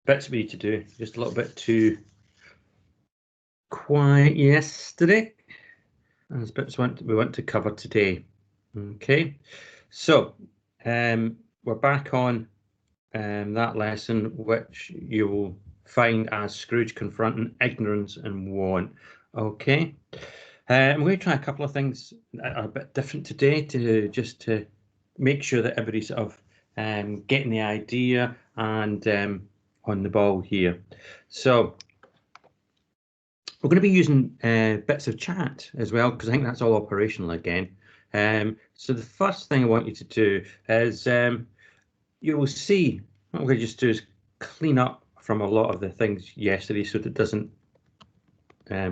bits we need to do. Just a little bit too quiet yesterday. There's bits we want to cover today. Okay, so we're back on that lesson, which you will find as Scrooge confronting ignorance and want. Okay, I'm going to try a couple of things that are a bit different today to make sure that everybody's sort of getting the idea and on the ball here. So we're going to be using bits of chat as well, because I think that's all operational again. So the first thing I want you to do is you will see what we're going to just do is clean up from a lot of the things yesterday so that it doesn't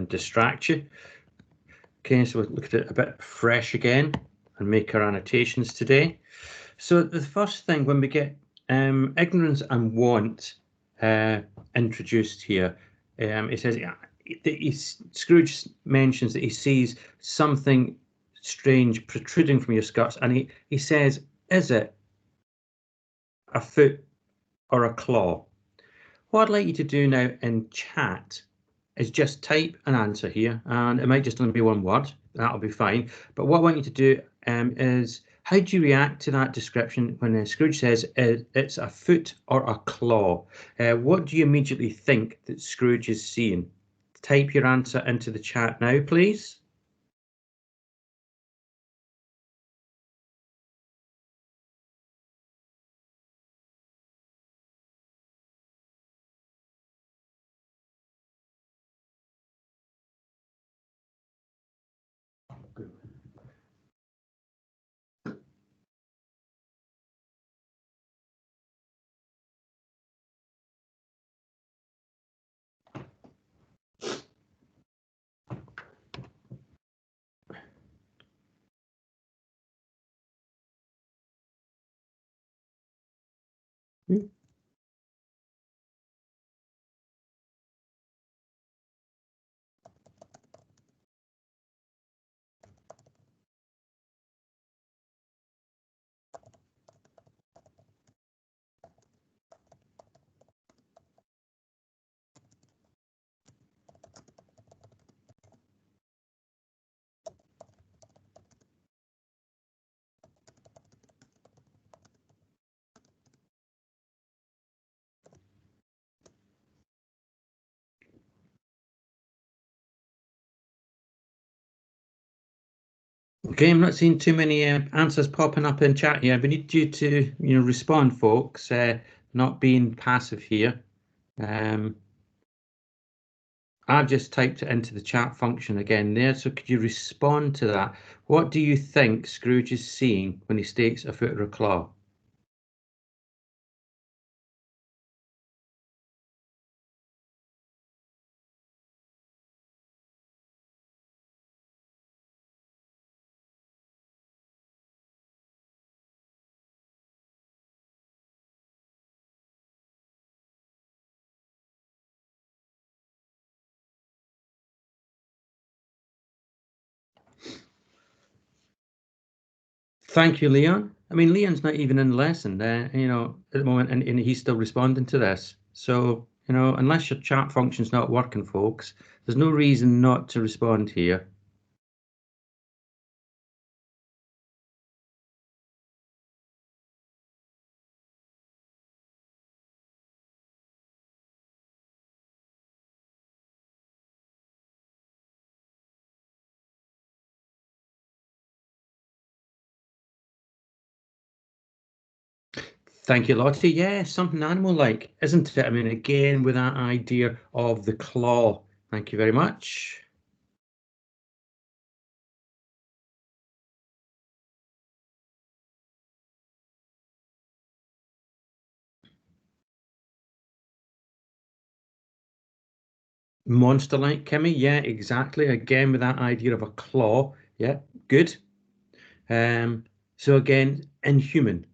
distract you. Okay, so we'll look at it a bit fresh again and make our annotations today. So the first thing, when we get ignorance and want introduced here, it says Scrooge mentions that he sees something strange protruding from your skirts, and he says, is it a foot or a claw? What I'd like you to do now in chat is just type an answer here, and it might just only be one word. That'll be fine. But what I want you to do is, how do you react to that description when Scrooge says it's a foot or a claw? What do you immediately think that Scrooge is seeing? Type your answer into the chat now, please. Okay, I'm not seeing too many answers popping up in chat here. We need you to, respond, folks. Not being passive here. I've just typed it into the chat function again there. So could you respond to that? What do you think Scrooge is seeing when he states a foot or a claw? Thank you, Leon. I mean, Leon's not even in the lesson, at the moment, and he's still responding to this. So, unless your chat function's not working, folks, there's no reason not to respond here. Thank you, Lottie. Yeah, something animal-like, isn't it? I mean, again, with that idea of the claw. Thank you very much. Monster-like, Kimmy. Yeah, exactly. Again, with that idea of a claw. Yeah, good. So again, inhuman.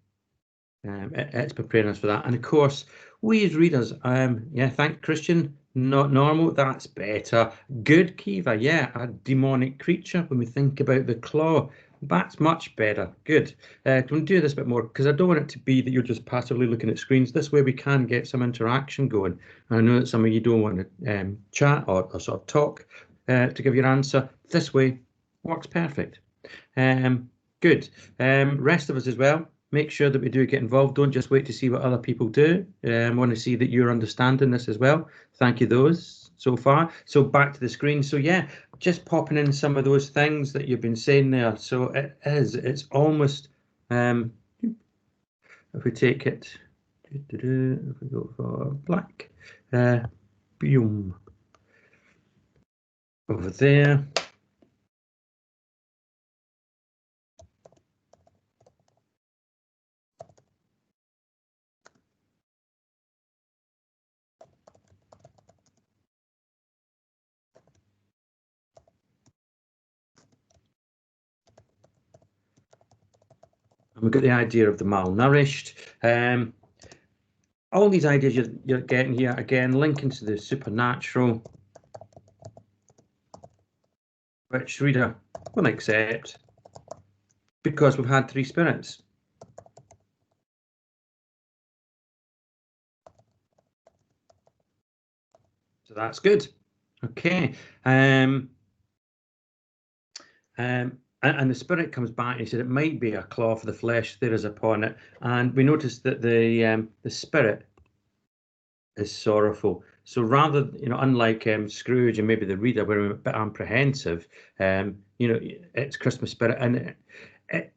It's preparing us for that. And of course, we as readers, yeah, thank Christian, not normal, that's better. Good, Kiva, yeah, a demonic creature when we think about the claw. That's much better. Good. Can we do this a bit more? Because I don't want it to be that you're just passively looking at screens. This way we can get some interaction going. And I know that some of you don't want to chat or sort of talk to give your answer. This way works perfect. Good. Rest of us as well. Make sure that we do get involved. Don't just wait to see what other people do. Want to see that you're understanding this as well. Thank you those so far. So back to the screen. So yeah, just popping in some of those things that you've been saying there. So it's almost, if we take it, if we go for black, boom, over there. And we've got the idea of the malnourished. All these ideas you're getting here, again, linking to the supernatural, which reader will accept because we've had three spirits. So that's good. Okay. And the spirit comes back and he said it might be a claw for the flesh there is upon it. And we noticed that the spirit is sorrowful. So rather, unlike Scrooge and maybe the reader, we're a bit apprehensive. It's Christmas spirit, and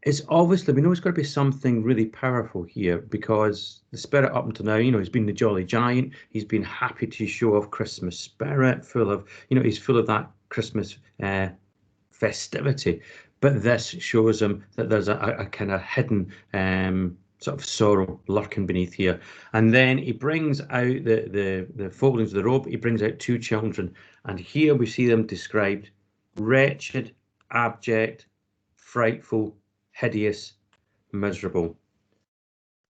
it's obviously we know it's got to be something really powerful here because the spirit up until now, he's been the jolly giant. He's been happy to show off Christmas spirit, full of, he's full of that Christmas festivity. But this shows him that there's a kind of hidden sort of sorrow lurking beneath here. And then he brings out the foldings of the robe. He brings out two children. And here we see them described wretched, abject, frightful, hideous, miserable.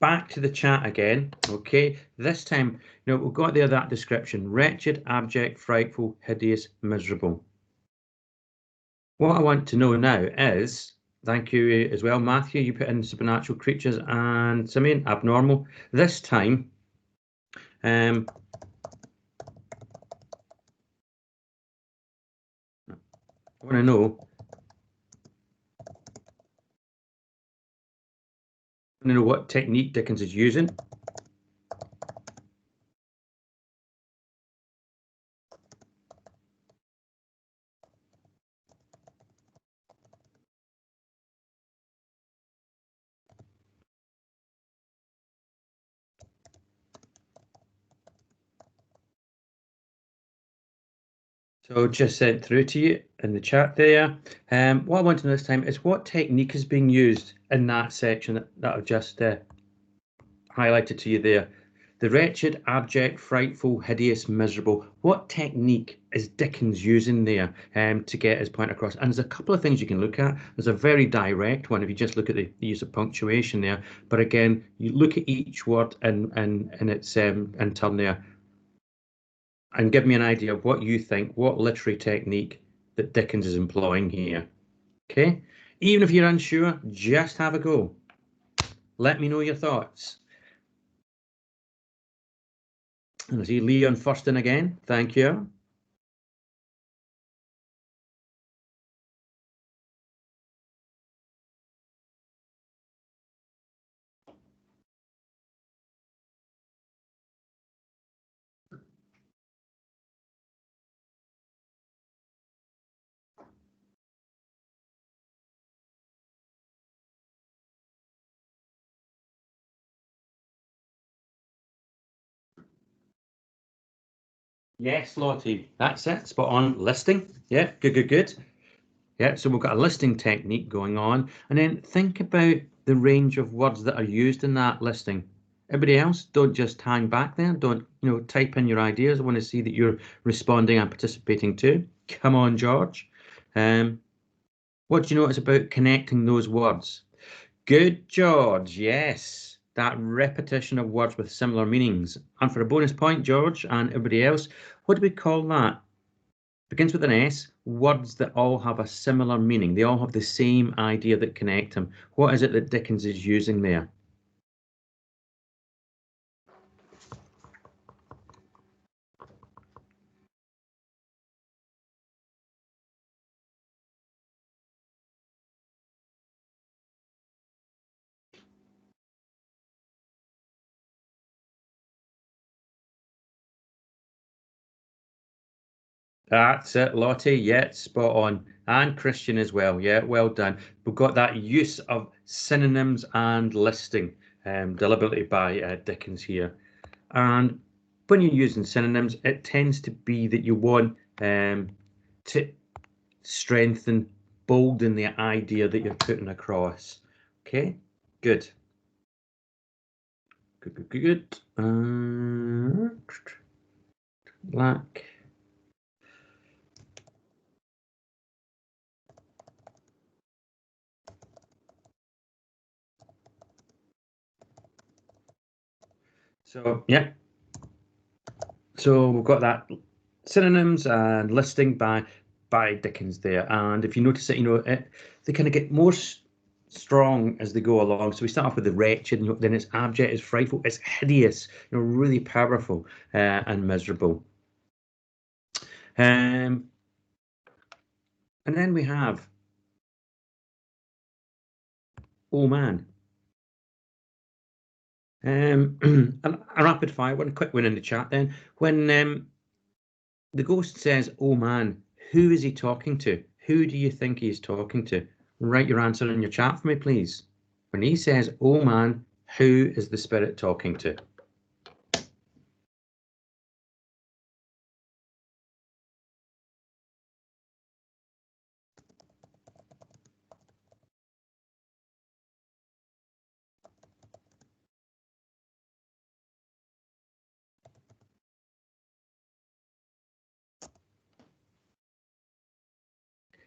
Back to the chat again. Okay, this time, we've got there that description: wretched, abject, frightful, hideous, miserable. What I want to know now is, thank you as well, Matthew, you put in supernatural creatures, and Simeon, abnormal. This time, I want to know what technique Dickens is using. So just sent through to you in the chat there. What I want to know this time is what technique is being used in that section that I've just highlighted to you there. The wretched, abject, frightful, hideous, miserable. What technique is Dickens using there to get his point across? And there's a couple of things you can look at. There's a very direct one if you just look at the use of punctuation there. But again, you look at each word in its in turn there, and give me an idea of what you think, what literary technique that Dickens is employing here. Okay? Even if you're unsure, just have a go. Let me know your thoughts. And I see Leon first in again. Thank you. Yes, Lottie. That's it. Spot on. Listing. Yeah, good, good, good. Yeah, so we've got a listing technique going on. And then think about the range of words that are used in that listing. Everybody else, don't just hang back there. Don't, type in your ideas. I want to see that you're responding and participating too. Come on, George. What do you notice about connecting those words? Good, George. Yes, that repetition of words with similar meanings. And for a bonus point, George and everybody else, what do we call that? begins with an S, words that all have a similar meaning. They all have the same idea that connect them. What is it that Dickens is using there? That's it, Lottie. Yeah, spot on. And Christian as well. Yeah, well done. We've got that use of synonyms and listing deliberately by Dickens here. And when you're using synonyms, it tends to be that you want to strengthen, bolden the idea that you're putting across. Okay, good. Good. Black. So, yeah. So we've got that synonyms and listing by Dickens there. And if you notice it, they kind of get more strong as they go along. So we start off with the wretched, and then it's abject, it's frightful, it's hideous, really powerful and miserable. And then we have, oh man. A rapid fire one, quick one in the chat then. When the ghost says, oh man, who is he talking to? Who do you think he's talking to? Write your answer in your chat for me, please. When he says, oh man, who is the spirit talking to?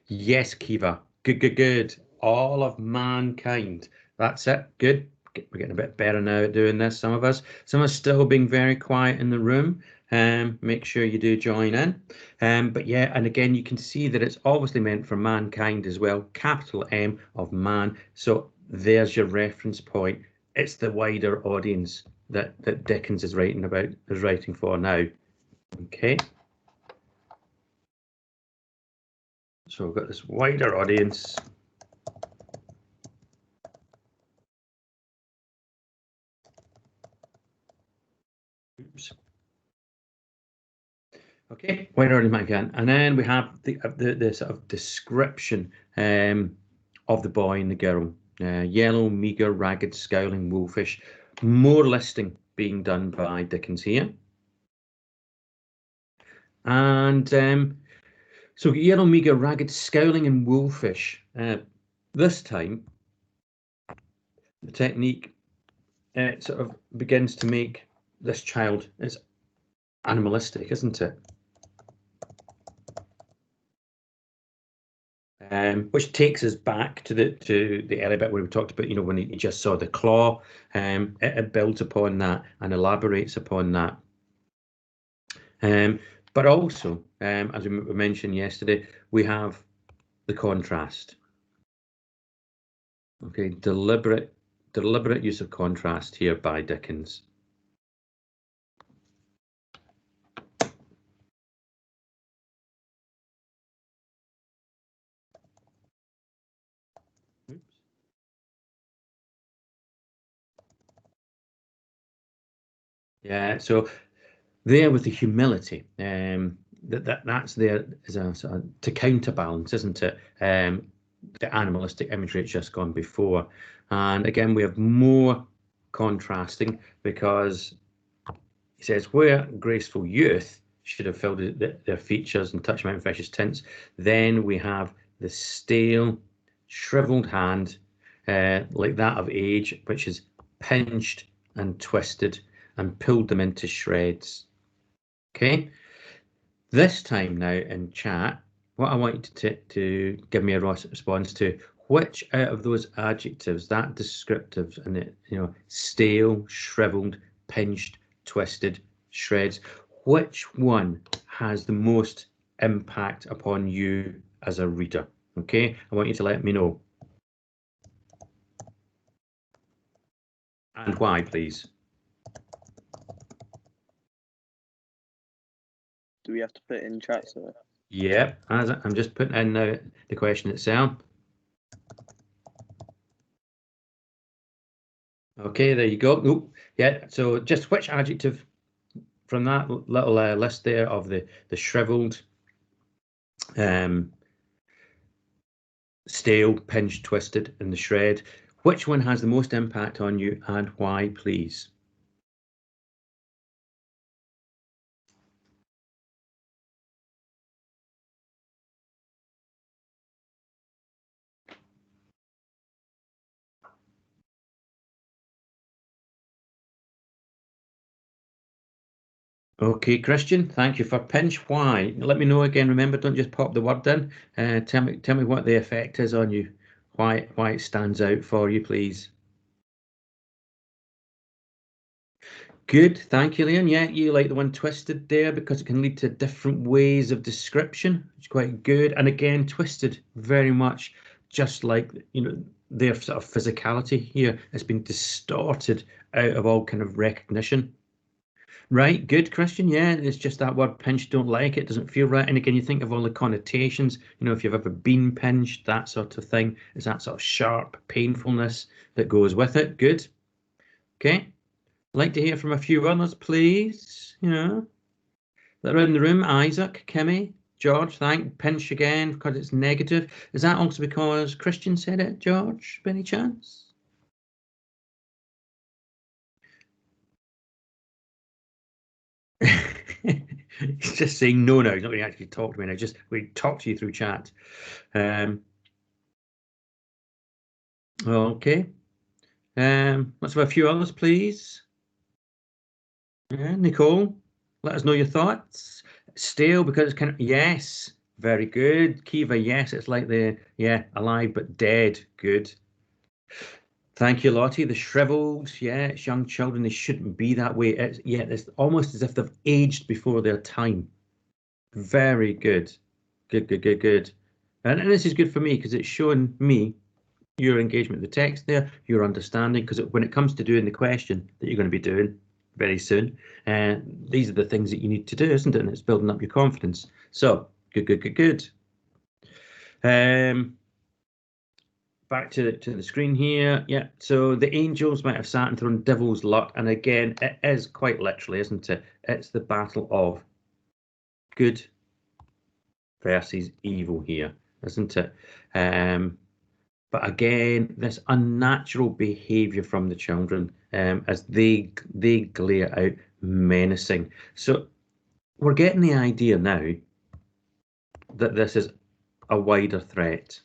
Yes, Kiva. Good, good, good. All of mankind. That's it. Good. We're getting a bit better now at doing this, some of us. Some of us still being very quiet in the room. Make sure you do join in. But yeah, and again, you can see that it's obviously meant for mankind as well. Capital M of man. So there's your reference point. It's the wider audience that Dickens is writing for now. Okay. So we've got this wider audience. Oops. Okay, wider audience again, and then we have the sort of description of the boy and the girl. Yellow, meagre, ragged, scowling, wolfish. More listing being done by Dickens here. And so yellow, meagre, ragged, scowling, and wolfish. This time, the technique sort of begins to make this child is animalistic, isn't it? Which takes us back to the earlier bit where we talked about, when you just saw the claw. It builds upon that and elaborates upon that. But also, as we mentioned yesterday, we have the contrast. Okay, deliberate use of contrast here by Dickens. Oops. Yeah, so there with the humility, that's there as a sort of to counterbalance, isn't it? The animalistic imagery it's just gone before, and again we have more contrasting because he says where graceful youth should have filled their features and touched mountain freshest tints, then we have the stale, shriveled hand, like that of age, which is pinched and twisted and pulled them into shreds. Okay, this time now in chat, what I want you to give me a response to, which out of those adjectives, that descriptives, and it, stale, shriveled, pinched, twisted, shreds, which one has the most impact upon you as a reader? Okay, I want you to let me know. And why, please? Do we have to put it in chat, sir? Yeah, I'm just putting in the question itself. Okay, there you go. Oop, yeah, so just which adjective from that little list there of the shriveled, stale, pinched, twisted, and the shred, which one has the most impact on you and why, please? Okay, Christian, thank you for pinch. Why? Let me know again. Remember, don't just pop the word in. Tell me what the effect is on you. Why it stands out for you, please. Good, thank you, Leon. Yeah, you like the one twisted there because it can lead to different ways of description. It's quite good. And again, twisted very much just like, their sort of physicality here has been distorted out of all kind of recognition. Right, good, Christian. Yeah, it's just that word pinch, don't like it, doesn't feel right. And again, you think of all the connotations, if you've ever been pinched, that sort of thing, is that sort of sharp painfulness that goes with it. Good. Okay. Like to hear from a few others, please. That are in the room. Isaac, Kimmy, George, pinch again because it's negative. Is that also because Christian said it, George, by any chance? He's just saying no now. He's not going to actually talk to me now. We talk to you through chat. Okay. Let's have a few others, please. Yeah, Nicole, let us know your thoughts. Stale because it's kind of yes, very good. Kiva, yes, it's like alive but dead. Good. Thank you, Lottie. The shriveled, yeah, it's young children. They shouldn't be that way. It's almost as if they've aged before their time. Very good. Good. And this is good for me because it's showing me your engagement with the text there, your understanding, because when it comes to doing the question that you're going to be doing very soon, these are the things that you need to do, isn't it? And it's building up your confidence. So good. Back to the screen here. Yeah, so the angels might have sat and thrown devil's luck, and again, it is quite literally, isn't it? It's the battle of good versus evil here, isn't it? But again, this unnatural behaviour from the children as they glare out menacing. So we're getting the idea now that this is a wider threat.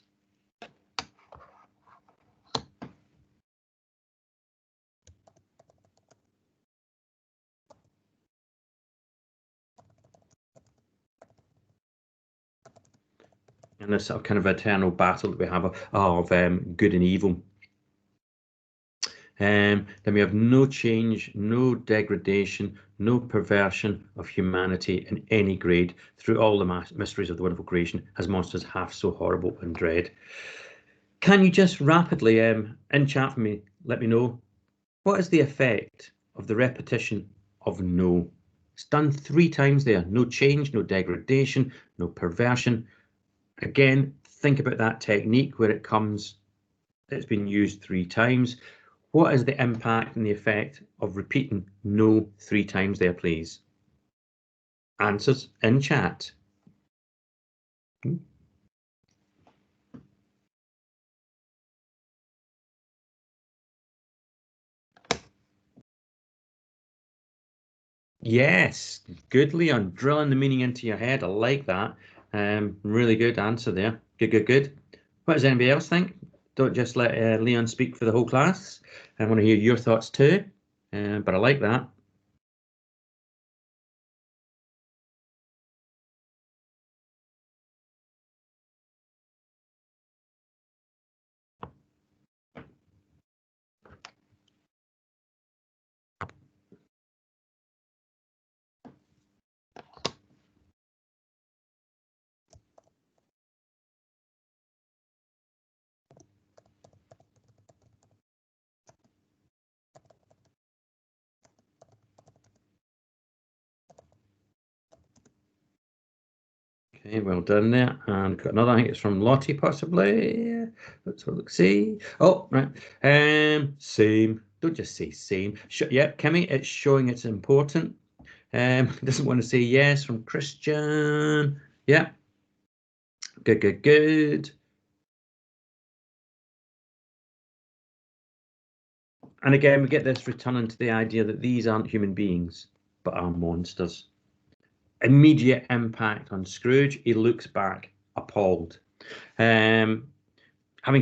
And this sort of kind of eternal battle that we have of good and evil. Then we have no change, no degradation, no perversion of humanity in any grade through all the mysteries of the wonderful creation, as monsters half so horrible and dread. Can you just rapidly, in chat for me, let me know, what is the effect of the repetition of no? It's done 3 times there. No change, no degradation, no perversion. Again, think about that technique where it's been used 3 times. What is the impact and the effect of repeating no 3 times there, please? Answers in chat. Yes, good, Leon. Drilling the meaning into your head. I like that. Really good answer there. Good. What does anybody else think? Don't just let Leon speak for the whole class. I want to hear your thoughts too. But I like that. Okay, well done there. And got another, I think it's from Lottie, possibly. Let's have a look, see. Oh, right. Same. Don't just say same. Yeah, Kimmy, it's showing it's important. Doesn't want to say yes from Christian. Yeah. Good, good, good. And again, we get this returning to the idea that these aren't human beings, but are monsters. Immediate impact on Scrooge. He looks back appalled. Having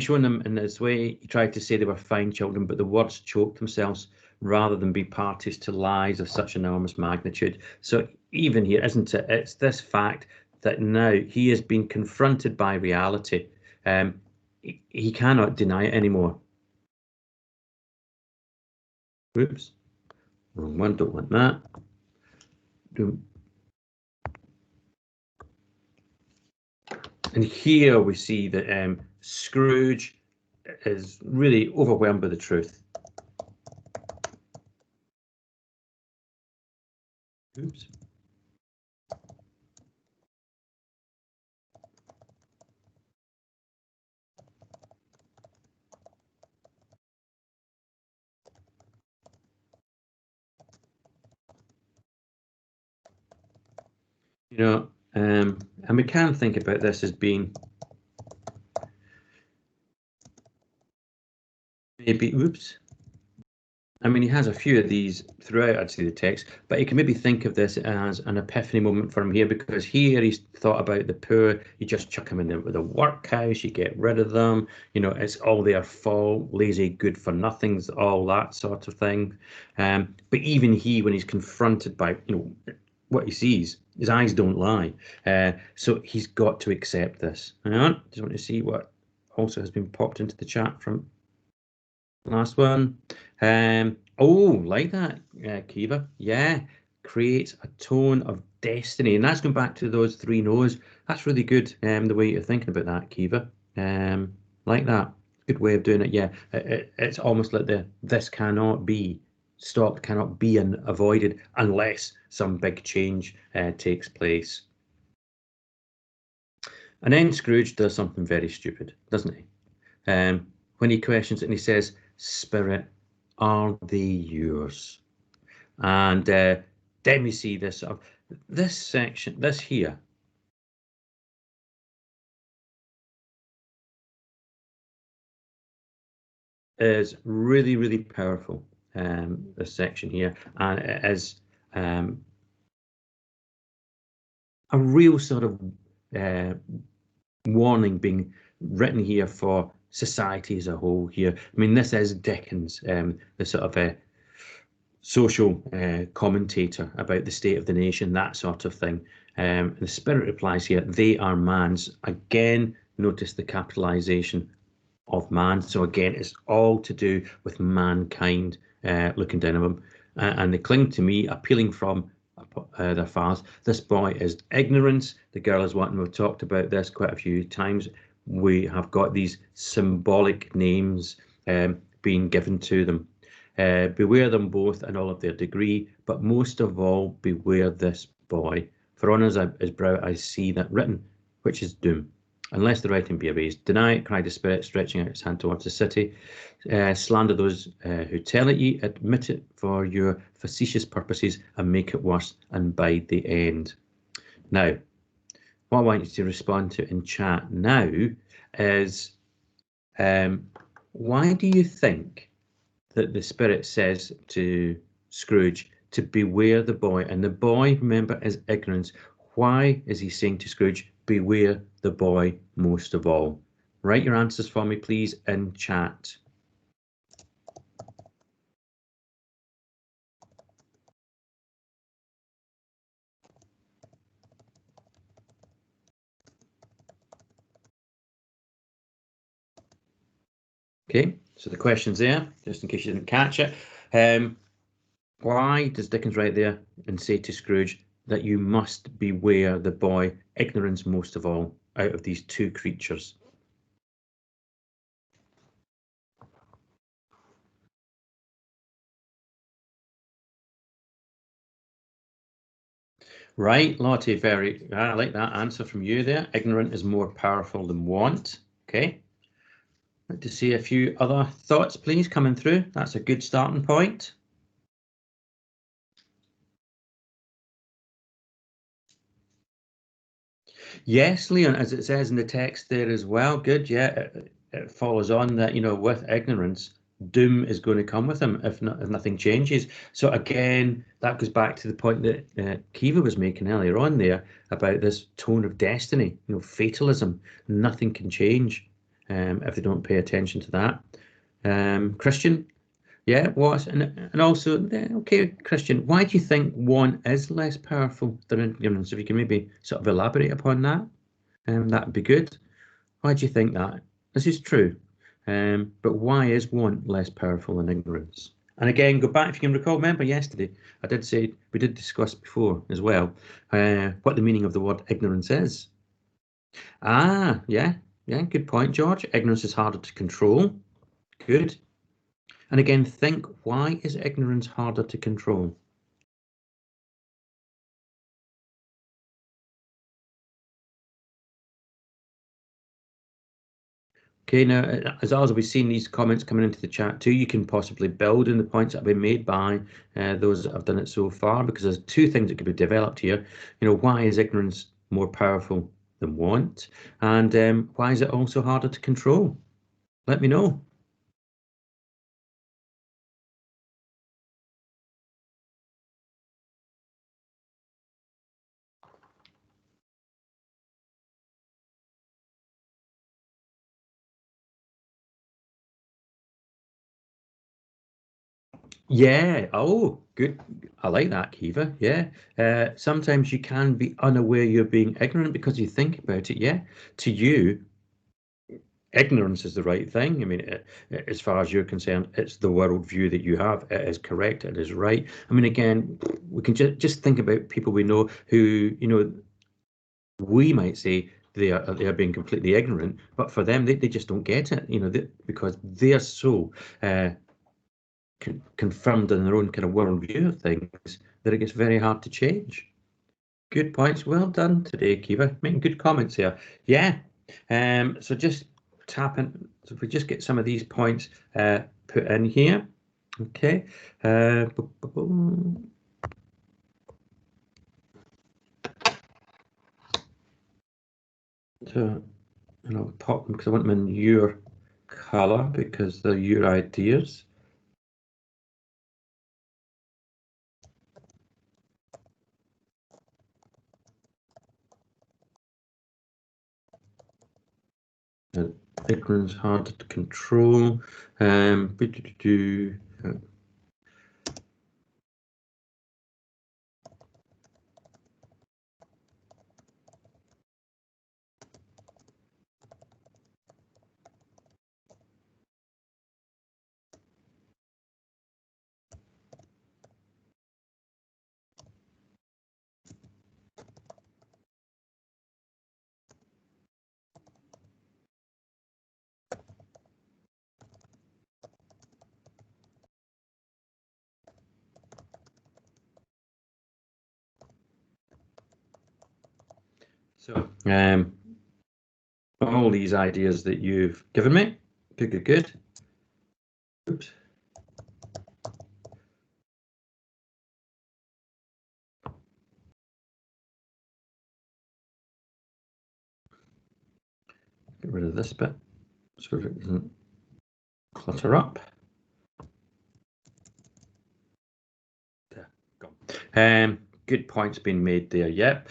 shown them in this way, he tried to say they were fine children, but the words choked themselves rather than be parties to lies of such enormous magnitude. So even here, isn't it? It's this fact that now he has been confronted by reality. He cannot deny it anymore. Oops, wrong one, don't want that. And here we see that Scrooge is really overwhelmed by the truth. Oops. You know, and we can think about this as being maybe, oops. I mean, he has a few of these throughout, I'd say, the text, but you can maybe think of this as an epiphany moment for him here, because here he's thought about the poor. You just chuck them in the workhouse, you get rid of them. You know, it's all their fault, lazy, good for nothings, all that sort of thing. But even he, when he's confronted by, what he sees, his eyes don't lie. So he's got to accept this. Hang on, just want to see what also has been popped into the chat from last one. Oh, like that, Kiva. Yeah, creates a tone of destiny, and that's going back to those three no's. That's really good. The way you're thinking about that, Kiva. Like that. Good way of doing it. Yeah, it's almost like this cannot be stopped, cannot be avoided unless some big change takes place. And then Scrooge does something very stupid, doesn't he? When he questions it and he says, "Spirit, are they yours?" And then we see this section, this here, is really, really powerful. This section here, and it is a real sort of warning being written here for society as a whole. Here, I mean, this is Dickens, the sort of social commentator about the state of the nation, that sort of thing. The Spirit replies here, "They are man's." Again, notice the capitalization of man. So again, it's all to do with mankind looking down on them. And they cling to me, appealing from their fathers. This boy is ignorance. The girl is wanting. We've talked about this quite a few times. We have got these symbolic names being given to them. Beware them both in all of their degree, but most of all, beware this boy. For on his brow I see that written, which is doom. Unless the writing be erased. Deny it, cried the Spirit, stretching out its hand towards the city. Slander those who tell it ye, admit it for your facetious purposes, and make it worse, and bide the end. Now, what I want you to respond to in chat now is, why do you think that the Spirit says to Scrooge to beware the boy? And the boy, remember, is ignorance. Why is he saying to Scrooge, beware the boy most of all? Write your answers for me, please, in chat. Okay, so the question's there, just in case you didn't catch it. Why does Dickens write there and say to Scrooge that you must beware the boy, ignorance most of all, out of these two creatures? Right, Lottie, I like that answer from you there. Ignorant is more powerful than want. Okay. I'd like to see a few other thoughts, please, coming through. That's a good starting point. Yes, Leon, as it says in the text there as well. Good, yeah. It follows on that, with ignorance, doom is going to come with him if nothing changes. So again, that goes back to the point that Kiva was making earlier on there about this tone of destiny, fatalism. Nothing can change if they don't pay attention to that. Christian, yeah, what? And also, okay, Christian, why do you think one is less powerful than ignorance? If you can maybe sort of elaborate upon that, that would be good. Why do you think that? This is true, but why is one less powerful than ignorance? And again, go back if you can recall. Remember yesterday, I did say we did discuss before as well what the meaning of the word ignorance is. Ah, yeah, good point, George. Ignorance is harder to control. Good. And again, think, why is ignorance harder to control? Okay, now, as always, we've seen these comments coming into the chat too. You can possibly build in the points that have been made by those that have done it so far, because there's two things that could be developed here. Why is ignorance more powerful than want? And why is it also harder to control? Let me know. Yeah. Oh, good. I like that, Kiva. Yeah. Sometimes you can be unaware you're being ignorant because you think about it. Yeah. To you, ignorance is the right thing. I mean, as far as you're concerned, it's the worldview that you have. It is correct. It is right. I mean, again, we can just think about people we know who, we might say they are being completely ignorant, but for them, they just don't get it, because they're so confirmed in their own kind of worldview of things that it gets very hard to change. Good points. Well done today, Kiva. Making good comments here. Yeah. So just tap in. So if we just get some of these points put in here. Okay. So, I'll pop them because I want them in your color because they're your ideas. Ignorance hard to control. So, all these ideas that you've given me, good. Oops. Get rid of this bit so it doesn't clutter up. There, go. Good points being made there. Yep.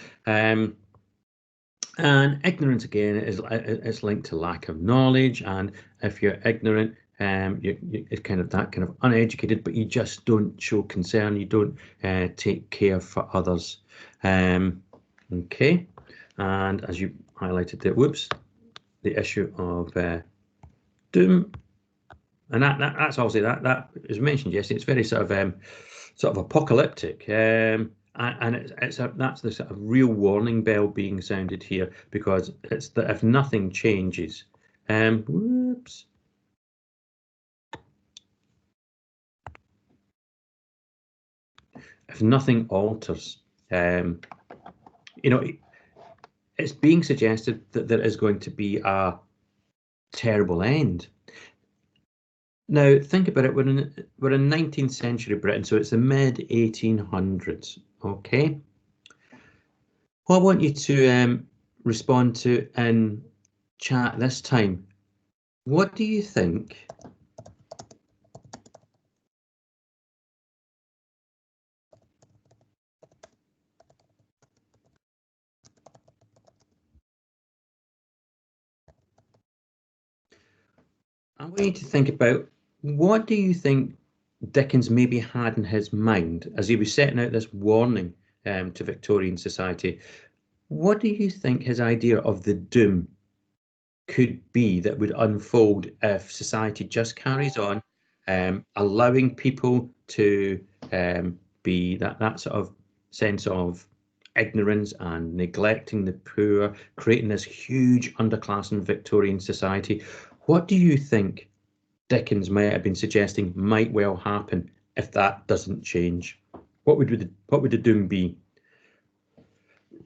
And ignorance again is linked to lack of knowledge, and if you're ignorant, it's kind of that kind of uneducated, but you just don't show concern. You don't take care for others. Okay, and as you highlighted there, whoops, the issue of doom, and that's obviously that is mentioned yesterday. It's very sort of apocalyptic. And that's the sort of real warning bell being sounded here, because it's that if nothing changes, whoops, if nothing alters, you know, it's being suggested that there is going to be a terrible end. Now, think about it. We're in 19th century Britain, so it's the mid 1800s. Okay. What I want you to respond to in chat this time. What do you think? I want you to think about, what do you think Dickens maybe had in his mind as he was setting out this warning to Victorian society? What do you think his idea of the doom could be that would unfold if society just carries on, allowing people to be that sort of sense of ignorance and neglecting the poor, creating this huge underclass in Victorian society? What do you think Dickens might have been suggesting might well happen if that doesn't change? What would the doom be?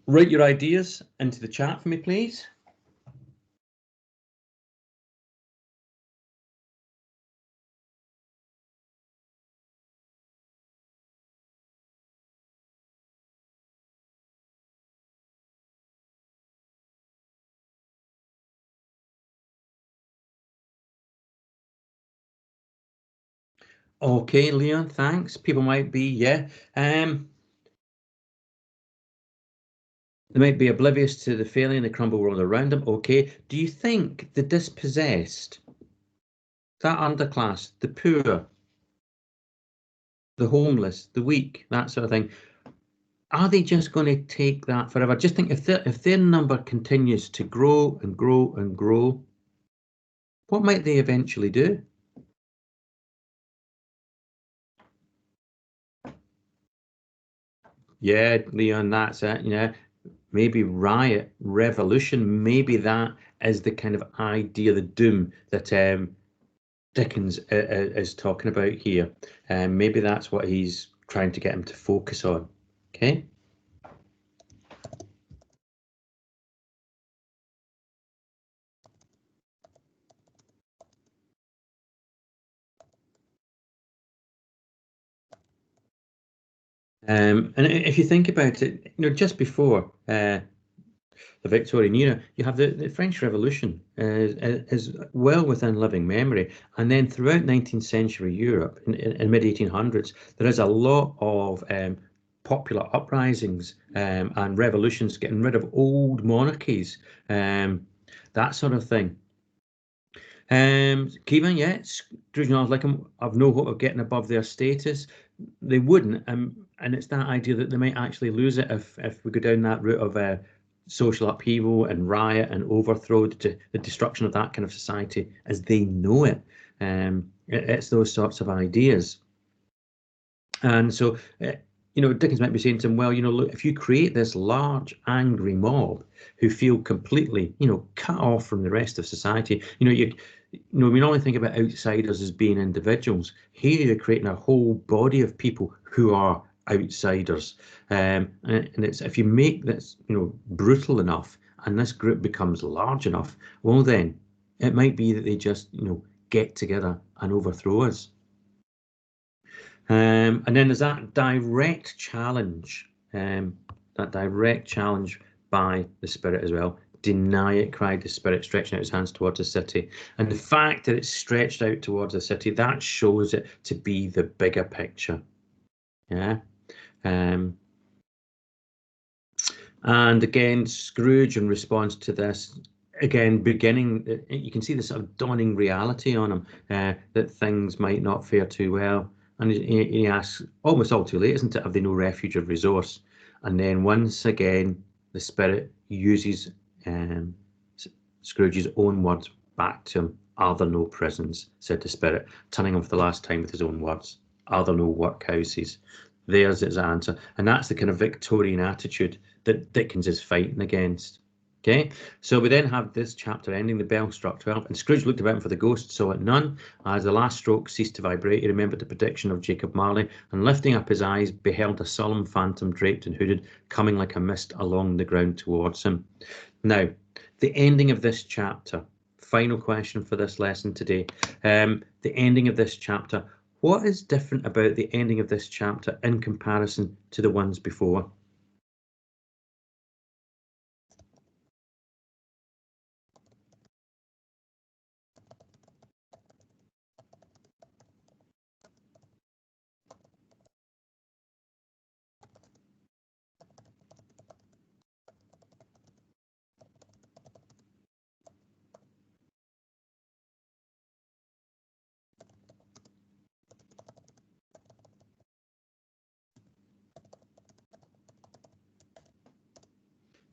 Write your ideas into the chat for me, please. Okay, Leon, thanks. People might be, they might be oblivious to the failing, the crumble world around them. Okay. Do you think the dispossessed, that underclass, the poor, the homeless, the weak, that sort of thing, are they just going to take that forever? Just think, if their number continues to grow and grow and grow, what might they eventually do? Yeah, Leon, that's it. Maybe riot, revolution, maybe that is the kind of idea, the doom that Dickens is talking about here. Maybe that's what he's trying to get him to focus on. Okay. And if you think about it, just before the Victorian era, you have the French Revolution is well within living memory. And then throughout 19th century Europe, in mid 1800s, there is a lot of popular uprisings and revolutions, getting rid of old monarchies, that sort of thing. Keeping, yeah, Scrooge and like I've no hope of getting above their status. They wouldn't, and it's that idea that they might actually lose it if we go down that route of social upheaval and riot and overthrow, the destruction of that kind of society as they know it. It's those sorts of ideas. And so, Dickens might be saying to him, well, look, if you create this large, angry mob who feel completely, cut off from the rest of society, we normally think about outsiders as being individuals. Here you're creating a whole body of people who are outsiders. And it's, if you make this, brutal enough, and this group becomes large enough, well, then it might be that they just, get together and overthrow us. And then there's that direct challenge, by the Spirit as well. Deny it, cried the Spirit, stretching out his hands towards the city. And the fact that it's stretched out towards the city, that shows it to be the bigger picture. Yeah. And again, Scrooge, in response to this, again, you can see the sort of dawning reality on him, that things might not fare too well. And he asks, almost all too late, isn't it? Have they no refuge of resource? And then once again, the Spirit uses Scrooge's own words back to him. Are there no prisons? Said the Spirit, turning him for the last time with his own words. Are there no workhouses? There's his answer. And that's the kind of Victorian attitude that Dickens is fighting against. Okay, so we then have this chapter ending, the bell struck 12, and Scrooge looked about for the ghost, saw it none. As the last stroke ceased to vibrate, he remembered the prediction of Jacob Marley, and lifting up his eyes, beheld a solemn phantom draped and hooded, coming like a mist along the ground towards him. Now, the ending of this chapter, final question for this lesson today. The ending of this chapter, what is different about the ending of this chapter in comparison to the ones before?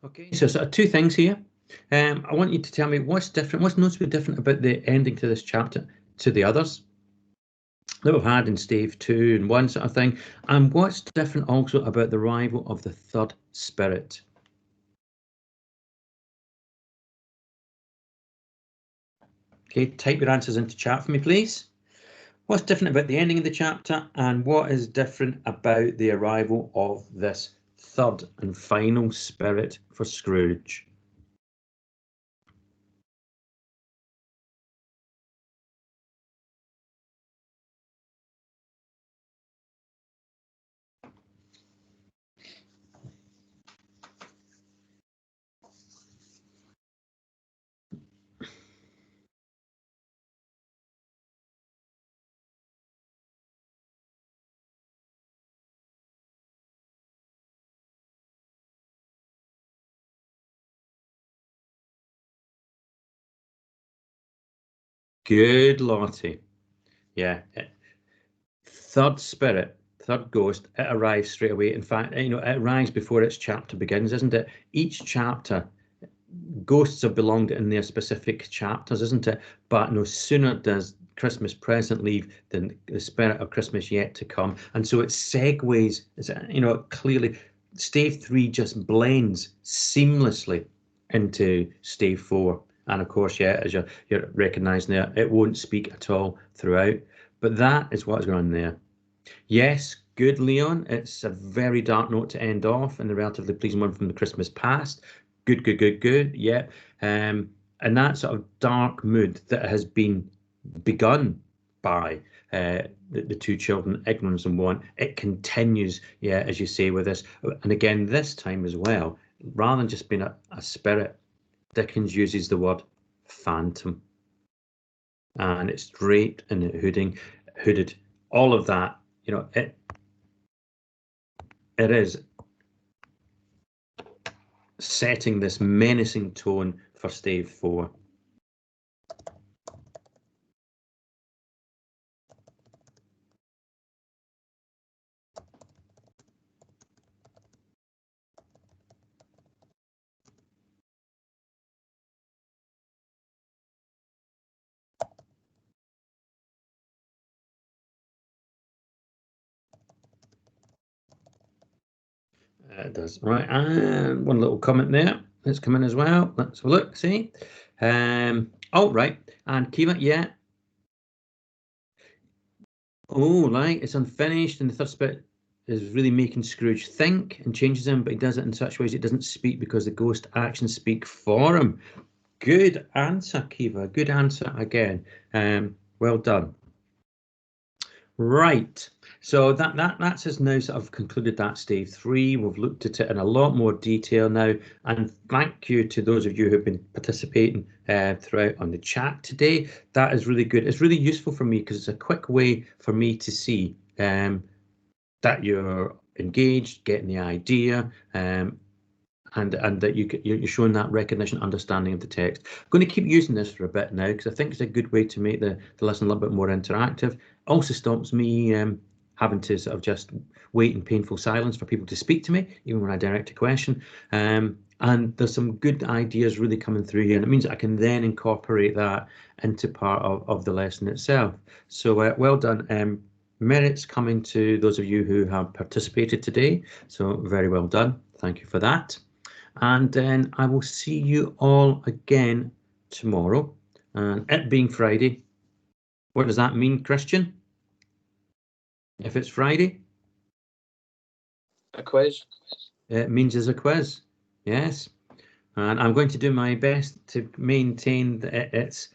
Okay, so sort of two things here. I want you to tell me what's different, what's noticeably different about the ending to this chapter to the others that we've had in Stave 2 and 1 sort of thing, and what's different also about the arrival of the third spirit. Okay, type your answers into chat for me, please. What's different about the ending of the chapter, and what is different about the arrival of this third and final spirit for Scrooge? Good, Lottie. Yeah. Third spirit, third ghost, it arrives straight away. In fact, it arrives before its chapter begins, isn't it? Each chapter, ghosts have belonged in their specific chapters, isn't it? But no sooner does Christmas present leave than the spirit of Christmas yet to come. And so it segues, clearly, Stave 3 just blends seamlessly into Stave 4. And of course, yeah, as you're recognising there, it won't speak at all throughout. But that is what's going on there. Yes, good, Leon. It's a very dark note to end off, and the relatively pleasing one from the Christmas past. Good, good, good, good. Yeah. And that sort of dark mood that has been begun by the two children, Ignorance and Want, it continues, yeah, as you say, with this. And again, this time as well, rather than just being a spirit, Dickens uses the word phantom. And it's draped and hooded, all of that, it is setting this menacing tone for Stave 4. It does. Right, and one little comment there that's come in as well. Let's have a look, see. Oh, right, and Kiva, yeah. Oh, right, it's unfinished, and the third spirit is really making Scrooge think and changes him, but he does it in such ways it doesn't speak because the ghost actions speak for him. Good answer, Kiva. Good answer again. Well done. Right, so that's us now sort of concluded that Stave 3. We've looked at it in a lot more detail now, and thank you to those of you who've been participating throughout on the chat today. That is really good. It's really useful for me because it's a quick way for me to see that you're engaged, getting the idea, and that you're showing that recognition, understanding of the text. I'm going to keep using this for a bit now because I think it's a good way to make the lesson a little bit more interactive. Also stops me having to sort of just wait in painful silence for people to speak to me, even when I direct a question. And there's some good ideas really coming through here, and it means that I can then incorporate that into part of the lesson itself. So well done. Merits coming to those of you who have participated today. So very well done. Thank you for that. and then I will see you all again tomorrow. And it being Friday, what does that mean, Christian? If it's Friday? A quiz. It means there's a quiz. Yes. And I'm going to do my best to maintain its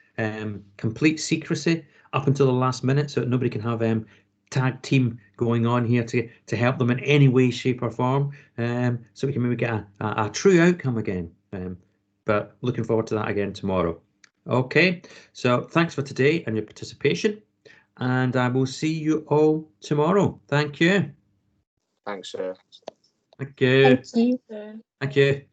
complete secrecy up until the last minute, so that nobody can have tag team going on here to help them in any way, shape, or form, so we can maybe get a true outcome again. But looking forward to that again tomorrow. Okay, so thanks for today and your participation, and I will see you all tomorrow. Thank you. Thanks, sir. Thank you. Thank you. Thank you.